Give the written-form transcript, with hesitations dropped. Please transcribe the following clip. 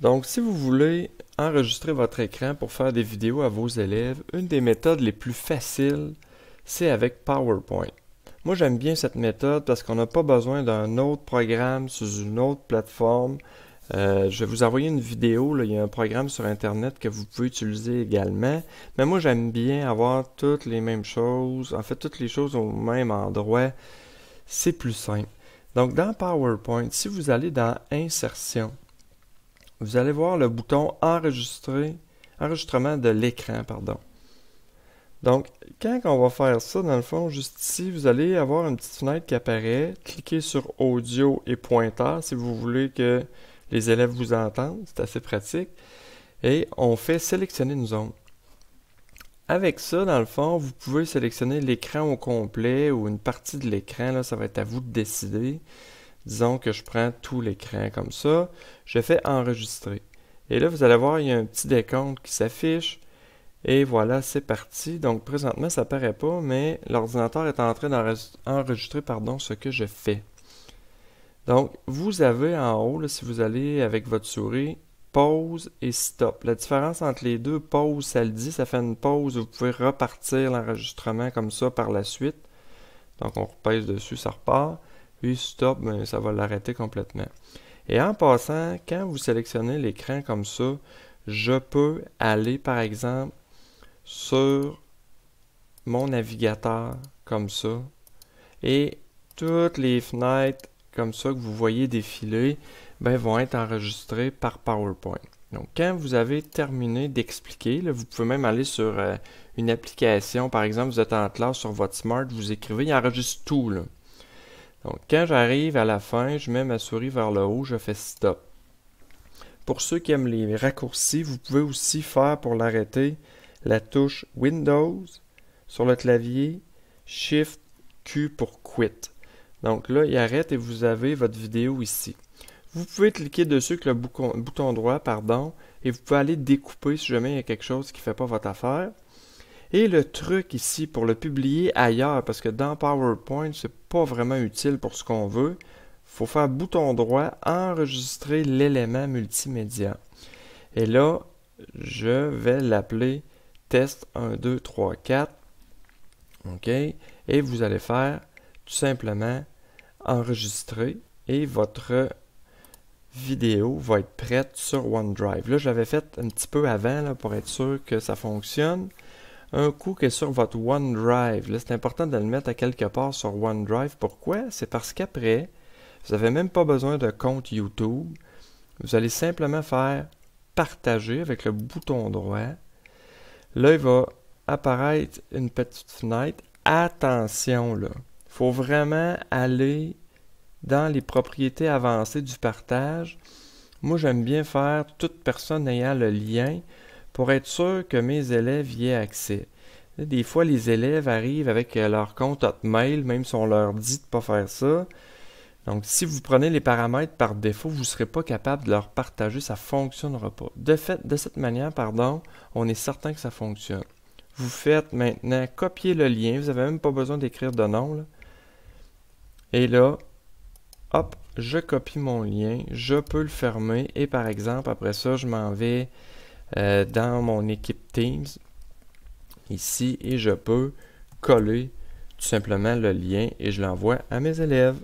Donc, si vous voulez enregistrer votre écran pour faire des vidéos à vos élèves, une des méthodes les plus faciles, c'est avec PowerPoint. Moi, j'aime bien cette méthode parce qu'on n'a pas besoin d'un autre programme sur une autre plateforme. Je vais vous envoyer une vidéo, là, il y a un programme sur Internet que vous pouvez utiliser également. Mais moi, j'aime bien avoir toutes les mêmes choses, en fait, toutes les choses au même endroit. C'est plus simple. Donc, dans PowerPoint, si vous allez dans Insertion, vous allez voir le bouton enregistrement de l'écran, pardon. Donc, quand on va faire ça, dans le fond, juste ici, vous allez avoir une petite fenêtre qui apparaît. Cliquez sur Audio et pointeur si vous voulez que les élèves vous entendent. C'est assez pratique. Et on fait sélectionner une zone. Avec ça, dans le fond, vous pouvez sélectionner l'écran au complet ou une partie de l'écran. Là, ça va être à vous de décider. Disons que je prends tout l'écran comme ça. Je fais enregistrer. Et là, vous allez voir, il y a un petit décompte qui s'affiche. Et voilà, c'est parti. Donc, présentement, ça paraît pas, mais l'ordinateur est en train d'enregistrer, ce que je fais. Donc, vous avez en haut, là, si vous allez avec votre souris, pause et stop. La différence entre les deux, pause, ça le dit, ça fait une pause. Vous pouvez repartir l'enregistrement comme ça par la suite. Donc, on repèse dessus, ça repart. Puis stop, ben, ça va l'arrêter complètement. Et en passant, quand vous sélectionnez l'écran comme ça, je peux aller, par exemple, sur mon navigateur comme ça. Et toutes les fenêtres comme ça que vous voyez défiler, ben, vont être enregistrées par PowerPoint. Donc, quand vous avez terminé d'expliquer, vous pouvez même aller sur une application. Par exemple, vous êtes en classe sur votre smart, vous écrivez, il enregistre tout, là. Donc, quand j'arrive à la fin, je mets ma souris vers le haut, je fais stop. Pour ceux qui aiment les raccourcis, vous pouvez aussi faire pour l'arrêter la touche Windows sur le clavier, Shift Q pour Quit. Donc là, il arrête et vous avez votre vidéo ici. Vous pouvez cliquer dessus avec le bouton droit, et vous pouvez aller découper si jamais il y a quelque chose qui ne fait pas votre affaire. Et le truc ici pour le publier ailleurs, parce que dans PowerPoint, c'est pas vraiment utile pour ce qu'on veut. Il faut faire bouton droit, enregistrer l'élément multimédia. Et là, je vais l'appeler test 1, 2, 3, 4. OK. Et vous allez faire tout simplement enregistrer et votre vidéo va être prête sur OneDrive. Là, je l'avais fait un petit peu avant là, pour être sûr que ça fonctionne. Un coup qui est sur votre OneDrive, là, c'est important de le mettre à quelque part sur OneDrive. Pourquoi? C'est parce qu'après, vous n'avez même pas besoin de compte YouTube. Vous allez simplement faire partager avec le bouton droit. Là, il va apparaître une petite fenêtre. Attention, là. Il faut vraiment aller dans les propriétés avancées du partage. Moi, j'aime bien faire toute personne ayant le lien pour être sûr que mes élèves y aient accès. Des fois, les élèves arrivent avec leur compte Hotmail, même si on leur dit de ne pas faire ça. Donc, si vous prenez les paramètres par défaut, vous ne serez pas capable de leur partager, ça ne fonctionnera pas. De cette manière, on est certain que ça fonctionne. Vous faites maintenant copier le lien, vous n'avez même pas besoin d'écrire de nom, là. Et là, hop, je copie mon lien, je peux le fermer et par exemple, après ça, je m'en vais dans mon équipe Teams, ici, et je peux coller tout simplement le lien et je l'envoie à mes élèves.